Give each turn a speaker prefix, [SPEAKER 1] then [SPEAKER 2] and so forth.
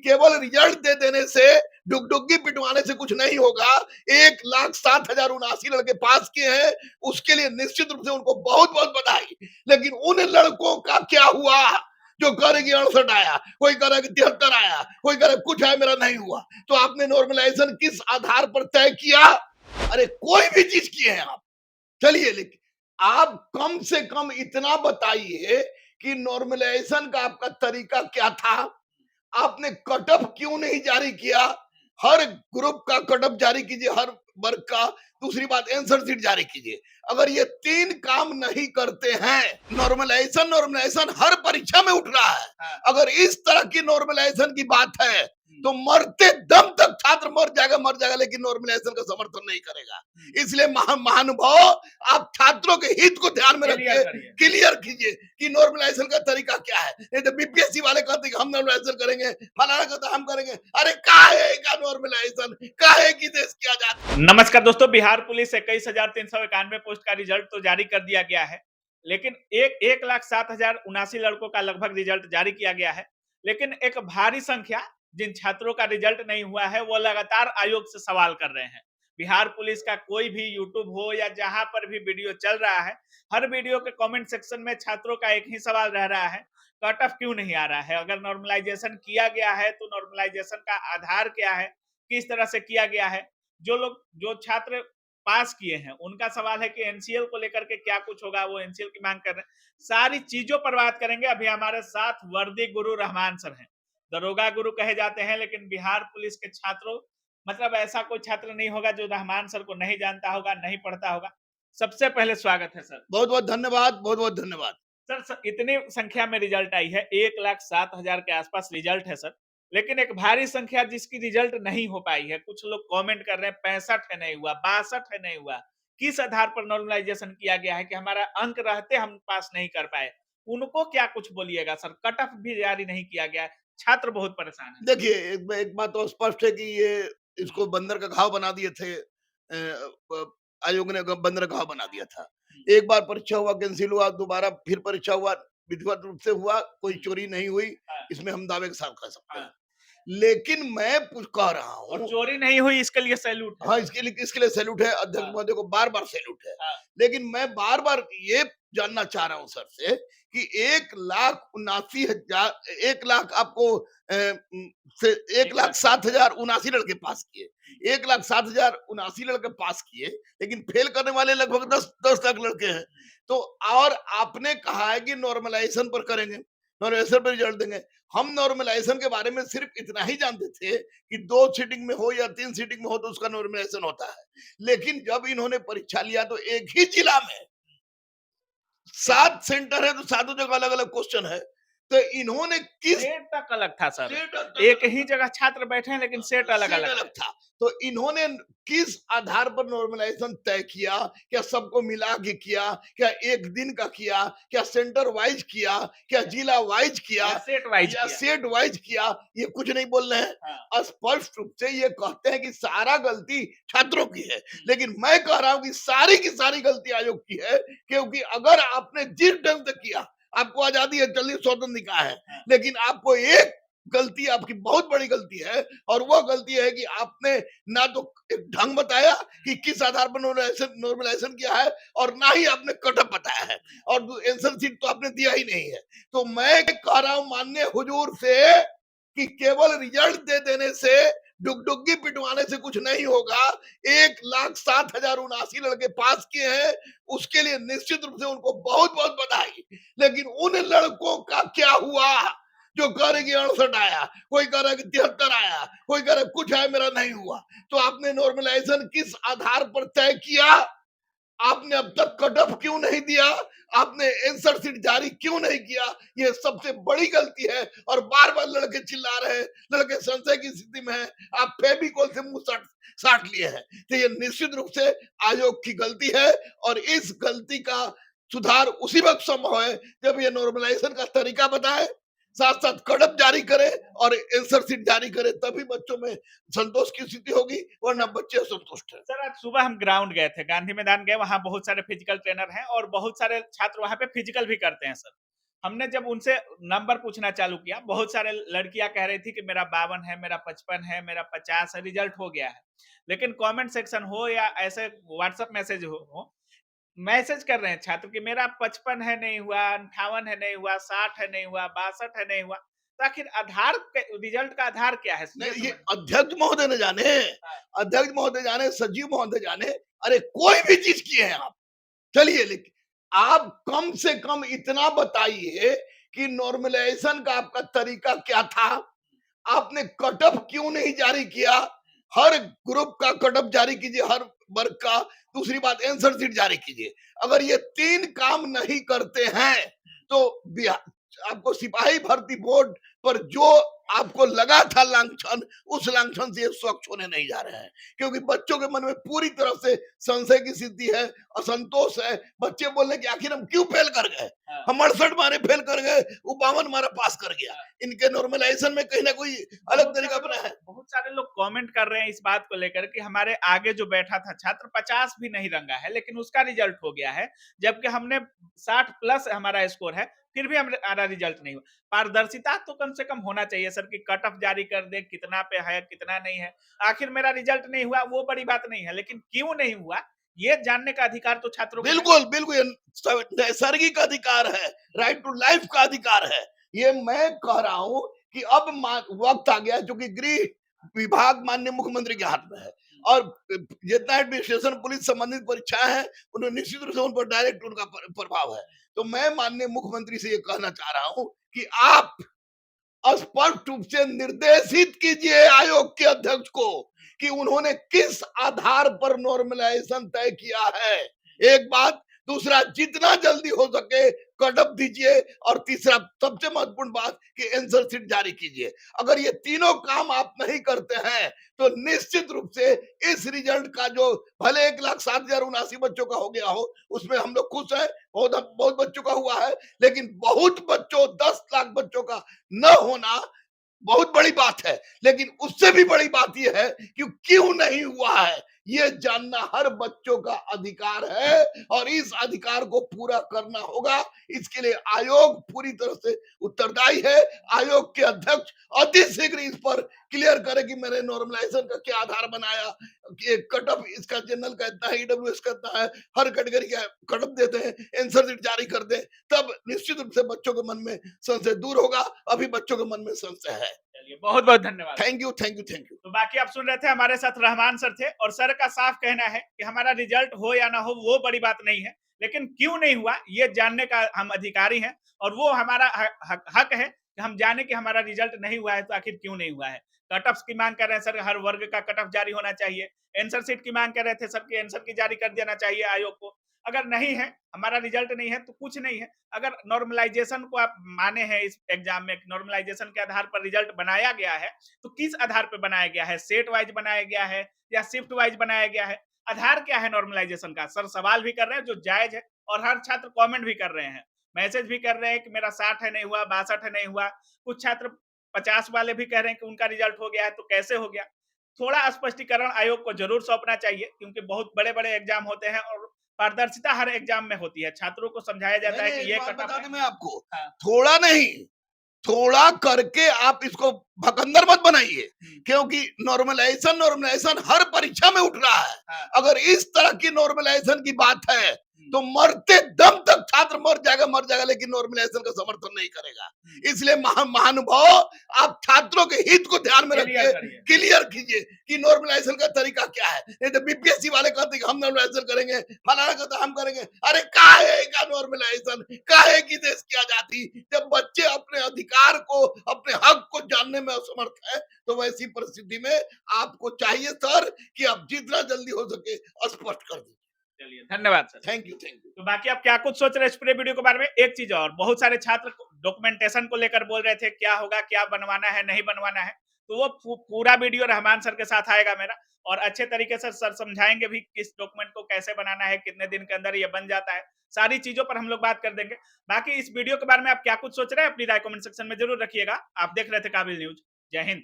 [SPEAKER 1] केवल रिजल्ट दे देने से, डुगडुगी पिटवाने से कुछ नहीं होगा। 1,07,079 लड़के पास किए हैं, उसके लिए निश्चित रूप से उनको बहुत बहुत बधाई। लेकिन उन लड़कों का क्या हुआ जो कह रहे कि 68 आया, कोई कह रहा है कि 73 आया, कोई कह रहा है कुछ आया मेरा नहीं हुआ। तो आपने नॉर्मलाइजेशन किस आधार पर तय किया? अरे कोई भी चीज किए हैं आप, चलिए, लेकिन आप कम से कम इतना बताइए कि नॉर्मलाइजेशन का आपका तरीका क्या था? आपने कट ऑफ क्यों नहीं जारी किया? हर ग्रुप का कट ऑफ जारी कीजिए, हर वर्ग का। दूसरी बात, आंसर शीट जारी कीजिए। अगर ये 3 काम नहीं करते हैं, नॉर्मलाइजेशन नॉर्मलाइजेशन हर परीक्षा में उठ रहा है। अगर इस तरह की नॉर्मलाइजेशन की बात है तो मरते दम तक छात्र मर जाएगा, लेकिन नॉर्मलाइजेशन का समर्थन नहीं करेगा। इसलिए महानुभाव, आप छात्रों के हित को ध्यान में रखिए, क्लियर कीजिए कि नॉर्मलाइजेशन का तरीका क्या है। नहीं तो बीपीएससी वाले कहते हैं कि हम नॉर्मलाइजेशन करेंगे, फलाना कहता है हम करेंगे। अरे काहे का नॉर्मलाइजेशन, काहे की देश की आजादी।
[SPEAKER 2] नमस्कार दोस्तों, बिहार पुलिस 21,391 पोस्ट का रिजल्ट तो जारी कर दिया गया है, लेकिन 1,07,079 लड़कों का लगभग रिजल्ट जारी किया गया है। लेकिन एक भारी संख्या जिन छात्रों का रिजल्ट नहीं हुआ है वो लगातार आयोग से सवाल कर रहे हैं। बिहार पुलिस का कोई भी यूट्यूब हो या जहां पर भी वीडियो चल रहा है, हर वीडियो के कमेंट सेक्शन में छात्रों का एक ही सवाल रह रहा है, कट ऑफ क्यों नहीं आ रहा है? अगर नॉर्मलाइजेशन किया गया है तो नॉर्मलाइजेशन का आधार क्या है, किस तरह से किया गया है? जो छात्र पास किए हैं उनका सवाल है कि एनसीएल को लेकर के क्या कुछ होगा, वो एनसीएल की मांग कर रहे हैं। सारी चीजों पर बात करेंगे। अभी हमारे साथ वर्दी गुरु रहमान सर हैं, दरोगा गुरु कहे जाते हैं, लेकिन बिहार पुलिस के छात्रों, मतलब ऐसा कोई छात्र नहीं होगा जो रहमान सर को नहीं जानता होगा, नहीं पढ़ता होगा। सबसे पहले स्वागत है सर।
[SPEAKER 1] बहुत बहुत धन्यवाद, बहुत बहुत धन्यवाद।
[SPEAKER 2] सर, इतनी संख्या में रिजल्ट आई है, 1,07,000 के आसपास रिजल्ट है सर, लेकिन एक भारी संख्या जिसकी रिजल्ट नहीं हो पाई है। कुछ लोग कमेंट कर रहे हैं 65 है नहीं हुआ, 62 है नहीं हुआ। किस आधार पर नॉर्मलाइजेशन किया गया है कि हमारा अंक रहते हम पास नहीं कर पाए? उनको क्या कुछ बोलिएगा सर? कट ऑफ भी जारी नहीं किया गया है, छात्र बहुत परेशान है।
[SPEAKER 1] देखिए, एक बात तो स्पष्ट है कि ये इसको बंदर का घाव बना दिए थे। आयोग ने बंदर का घाव बना दिया था। एक बार परीक्षा हुआ, कैंसिल हुआ, दोबारा फिर परीक्षा हुआ, विधिवत रूप से हुआ, कोई चोरी नहीं हुई। इसमें हम दावे के साथ कह सकते हैं। लेकिन मैं कुछ कह रहा
[SPEAKER 2] और
[SPEAKER 1] हूँ,
[SPEAKER 2] चोरी नहीं हुई इसके लिए सैल्यूट है।
[SPEAKER 1] हाँ, इसके लिए सैल्यूट है, अध्यक्ष महोदय को बार बार सैल्यूट है। लेकिन मैं बार बार ये जानना चाह रहा हूँ सर से कि 1,79,000, 1,00,000 आपको से 1,07,079 लड़के पास किए, 1,07,079 लड़के पास किए, लेकिन फेल करने वाले लगभग 10 लाख लड़के हैं। तो और आपने कहा है कि नॉर्मलाइजेशन पर करेंगे, नॉर्मलाइजेशन पर रिजल्ट देंगे। हम नॉर्मलाइजेशन के बारे में सिर्फ इतना ही जानते थे कि 2 सीटिंग में हो या 3 सीटिंग में हो तो उसका नॉर्मलाइजेशन होता है। लेकिन जब इन्होंने परीक्षा लिया तो एक ही जिला में 7 सेंटर है, तो सातों जगह अलग-अलग क्वेश्चन है। तो इन्होंने किस
[SPEAKER 2] सेट तक अलग था सर,
[SPEAKER 1] सेट
[SPEAKER 2] एक ही जगह छात्र बैठे हैं लेकिन सेट अलग अलग
[SPEAKER 1] अलग था। तो इन्होंने किस आधार पर नॉर्मलाइजेशन तय किया? क्या सबको मिला के किया? क्या एक दिन का किया? क्या सेंटर वाइज किया? क्या जिला वाइज किया?
[SPEAKER 2] सेट वाइज
[SPEAKER 1] या
[SPEAKER 2] किया।
[SPEAKER 1] सेट वाइज किया? ये कुछ नहीं बोल रहे हैं।
[SPEAKER 2] हाँ।
[SPEAKER 1] स्पष्ट रूप से ये कहते हैं कि सारा गलती छात्रों की है। लेकिन मैं कह रहा हूं कि सारी की सारी गलती आयोग की है, क्योंकि अगर आपने जिस ढंग से किया, आपको आजादी है, चलिए स्वतंत्र है, लेकिन आपको एक गलती, आपकी बहुत बड़ी गलती है, और वो गलती है कि आपने ना तो एक ढंग बताया कि किस आधार पर नॉर्मलाइजेशन किया है, और ना ही आपने कटअप बताया है, और आंसर शीट तो आपने दिया ही नहीं है। तो मैं कह रहा हूं माननीय हुजूर से कि केवल रिजल्ट दे देने से, डुगडुगी पिटवाने से कुछ नहीं होगा। 1,07,079 लड़के पास किए हैं, उसके लिए निश्चित रूप से उनको बहुत बहुत बधाई। लेकिन उन लड़कों का क्या हुआ जो कह रहे कि 68 आया, कोई कह रहा है कि 73 आया, कोई कह रहा है कुछ आया मेरा नहीं हुआ। तो आपने नॉर्मलाइजेशन किस आधार पर तय किया? आपने अब तक कट ऑफ क्यों नहीं दिया? आपने आंसर शीट जारी क्यों नहीं किया? ये सबसे बड़ी गलती है, और बार बार लड़के चिल्ला रहे हैं, लड़के संशय की स्थिति में है, आप फेविकोल से मुंह साट लिए हैं। तो ये निश्चित रूप से आयोग की गलती है, और इस गलती का सुधार उसी वक्त संभव है जब ये नॉर्मलाइजेशन का तरीका बताए, साथ साथ कड़प जारी करे और आंसर शीट जारी करे, तभी बच्चों में संतोष की स्थिति होगी, वरना बच्चे असंतुष्ट है।
[SPEAKER 2] सर, आज सुबह हम ग्राउंड गए थे, गांधी मैदान गए, वहां बहुत सारे फिजिकल ट्रेनर हैं और बहुत सारे छात्र वहां पे फिजिकल भी करते हैं सर। हमने जब उनसे नंबर पूछना चालू किया, बहुत सारे लड़कियां कह रही थी कि मेरा 52 है, मेरा 55 है, मेरा 50 है, रिजल्ट हो गया है। लेकिन कमेंट सेक्शन हो या ऐसे व्हाट्सएप मैसेज हो, मैसेज कर रहे हैं छात्र कि मेरा 55 है नहीं हुआ, 58 है नहीं हुआ, 60 है नहीं हुआ, 62 है नहीं हुआ। तो आखिर आधार रिजल्ट का आधार क्या है, ये
[SPEAKER 1] नहीं, ये
[SPEAKER 2] समझ।
[SPEAKER 1] अध्यक्ष महोदय ने जाने, अध्यक्ष महोदय जाने, सचिव महोदय जाने। अरे कोई भी चीज किए हैं आप, चलिए, लेकिन आप कम से कम इतना बताइए कि नॉर्मलाइजेशन का आपका तरीका क्या था। आपने कट ऑफ क्यों नहीं जारी किया? हर ग्रुप का कट ऑफ जारी कीजिए, हर वर्ग का। दूसरी बात, आंसर शीट जारी कीजिए। अगर ये तीन काम नहीं करते हैं तो आपको सिपाही भर्ती बोर्ड पर जो आपको लगा था लांछन, उस लांछन से स्वच्छ होने नहीं जा रहे हैं, क्योंकि बच्चों के मन में पूरी तरह से संशय की स्थिति है, असंतोष है। बच्चे बोलने की आखिर हम क्यों फेल कर गए, हम 68 मारे फेल कर गए, वो 52 मारा पास कर गया। इनके नॉर्मलाइजेशन में कहीं ना कोई अलग तरीका अपना है।
[SPEAKER 2] बहुत सारे लोग कमेंट कर रहे हैं इस बात को लेकर कि हमारे आगे जो बैठा था छात्र 50 भी नहीं रंगा है, लेकिन उसका रिजल्ट हो गया है, जबकि हमने 60 प्लस हमारा स्कोर है, फिर भी हमारा रिजल्ट नहीं हुआ। पारदर्शिता तो कम से कम होना चाहिए सर, कि कट ऑफ जारी कर दे, कितना पे है कितना नहीं है। आखिर मेरा रिजल्ट नहीं हुआ वो बड़ी बात नहीं है, लेकिन क्यों नहीं हुआ ये जानने का अधिकार तो छात्रों को है।
[SPEAKER 1] बिल्कुल बिल्कुल, ये नैसर्गिक अधिकार है, राइट टू लाइफ का अधिकार है। ये मैं कह रहा हूं कि अब वक्त आ गया, क्योंकि गृह विभाग माननीय मुख्यमंत्री के हाथ में है, और जितना एडमिनिस्ट्रेशन पुलिस संबंधित परीक्षाएं हैं, उन्हें निश्चित रूप से उन पर डायरेक्ट उनका प्रभाव है। तो मैं माननीय मुख्यमंत्री से ये कहना चाह रहा हूं कि आप स्पष्ट रूप से निर्देशित कीजिए आयोग के अध्यक्ष को कि उन्होंने किस आधार पर नॉर्मलाइजेशन तय किया है। एक बात, दूसरा, जितना जल्दी हो सके कट ऑफ दीजिए, और तीसरा सबसे महत्वपूर्ण बात कि आंसर शीट जारी कीजिए। अगर ये तीनों काम आप नहीं करते हैं तो निश्चित रूप से इस रिजल्ट का, जो भले 1,07,079 बच्चों का हो गया हो, उसमें हम लोग खुश हैं, बहुत बहुत बच्चों का हुआ है, लेकिन बहुत बच्चों, 10 लाख बच्चों का न होना बहुत बड़ी बात है। लेकिन उससे भी बड़ी बात यह है कि क्यों नहीं हुआ है, ये जानना हर बच्चों का अधिकार है, और इस अधिकार को पूरा करना होगा। इसके लिए आयोग पूरी तरह से उत्तरदायी है। आयोग के अध्यक्ष अति शीघ्र इस पर क्लियर करे कि मैंने नॉर्मलाइजेशन का क्या आधार बनाया, कि कट ऑफ इसका जनरल का इतना है, ईडब्ल्यूएस का इतना है, हर कैटेगरी का कट ऑफ देते हैं, आंसर शीट जारी कर दे, तब निश्चित रूप से बच्चों के मन में संशय दूर होगा। अभी बच्चों के मन में संशय है।
[SPEAKER 2] चलिए, बहुत बहुत धन्यवाद।
[SPEAKER 1] Thank you, thank you, thank you.
[SPEAKER 2] तो बाकी आप सुन रहे थे, हमारे साथ रहमान सर थे, और सर का साफ कहना है कि हमारा रिजल्ट हो या ना हो वो बड़ी बात नहीं है, लेकिन क्यों नहीं हुआ ये जानने का हम अधिकारी हैं, और वो हमारा हक है कि हम जाने कि हमारा रिजल्ट नहीं हुआ है तो आखिर क्यों नहीं हुआ है। कट ऑफ की मांग कर रहे हैं सर, हर वर्ग का कट ऑफ जारी होना चाहिए। आंसर शीट की मांग कर रहे थे सर, की आंसर की जारी कर देना चाहिए आयोग को। अगर नहीं है, हमारा रिजल्ट नहीं है तो कुछ नहीं है। अगर नॉर्मलाइजेशन को आप माने हैं, इस एग्जाम में नॉर्मलाइजेशन के आधार पर रिजल्ट बनाया गया है, तो किस आधार पर बनाया गया है? सेट वाइज बनाया गया है या शिफ्ट वाइज बनाया गया है? आधार क्या है नॉर्मलाइजेशन का? सर सवाल भी कर रहे हैं जो जायज है, और हर छात्र कमेंट भी कर रहे हैं, मैसेज भी कर रहे हैं कि मेरा 60 है नहीं हुआ, 62 है नहीं हुआ। कुछ छात्र 50 वाले भी कह रहे हैं कि उनका रिजल्ट हो गया है, तो कैसे हो गया? थोड़ा स्पष्टीकरण आयोग को जरूर सौंपना चाहिए, क्योंकि बहुत बड़े-बड़े एग्जाम होते हैं, और पारदर्शिता हर एग्जाम में होती है। छात्रों को समझाया जाता है
[SPEAKER 1] मैंने
[SPEAKER 2] कि
[SPEAKER 1] एक
[SPEAKER 2] ये
[SPEAKER 1] बात
[SPEAKER 2] कट ऑफ
[SPEAKER 1] बता
[SPEAKER 2] है।
[SPEAKER 1] दूं मैं आपको,
[SPEAKER 2] हाँ।
[SPEAKER 1] थोड़ा नहीं, थोड़ा करके आप इसको भकंदर मत बनाइए, क्योंकि नॉर्मलाइजेशन नॉर्मलाइजेशन हर परीक्षा में उठ रहा है।
[SPEAKER 2] हाँ।
[SPEAKER 1] अगर इस तरह की नॉर्मलाइजेशन की बात है तो मरते दम तक छात्र मर जाएगा, लेकिन नॉर्मलाइजेशन का समर्थन नहीं करेगा। इसलिए महानुभाव, आप छात्रों के हित को ध्यान में
[SPEAKER 2] क्लियर
[SPEAKER 1] रखिए,
[SPEAKER 2] करिए।
[SPEAKER 1] क्लियर कीजिए कि नॉर्मलाइजेशन का तरीका क्या है। नहीं तो बीपीएससी वाले कहते हैं कि हम नॉर्मलाइजेशन करेंगे, फलाना कहता है हम करेंगे। अरे काहे का नॉर्मलाइजेशन, काहे की देश की आजादी, जब बच्चे अपने अधिकार को, अपने हक को जानने में असमर्थ है, तो वैसी परिस्थिति में आपको चाहिए सर कि आप जितना जल्दी हो सके स्पष्ट कर दीजिए।
[SPEAKER 2] चलिए, धन्यवाद sir.
[SPEAKER 1] Thank you, thank you.
[SPEAKER 2] तो बाकी आप क्या कुछ सोच रहे हैं इस पूरे वीडियो के बारे में? एक चीज और, बहुत सारे छात्र डॉक्यूमेंटेशन को लेकर बोल रहे थे, क्या होगा, क्या बनवाना है, नहीं बनवाना है। तो वो पूरा वीडियो रहमान सर के साथ आएगा मेरा, और अच्छे तरीके से सर समझाएंगे भी किस डॉक्यूमेंट को कैसे बनाना है, कितने दिन के अंदर ये बन जाता है। सारी चीजों पर हम लोग बात कर देंगे। बाकी इस वीडियो के बारे में आप क्या कुछ सोच रहे हैं, अपनी राय कमेंट सेक्शन में जरूर रखिएगा। आप देख रहे थे काबिल न्यूज। जय हिंद।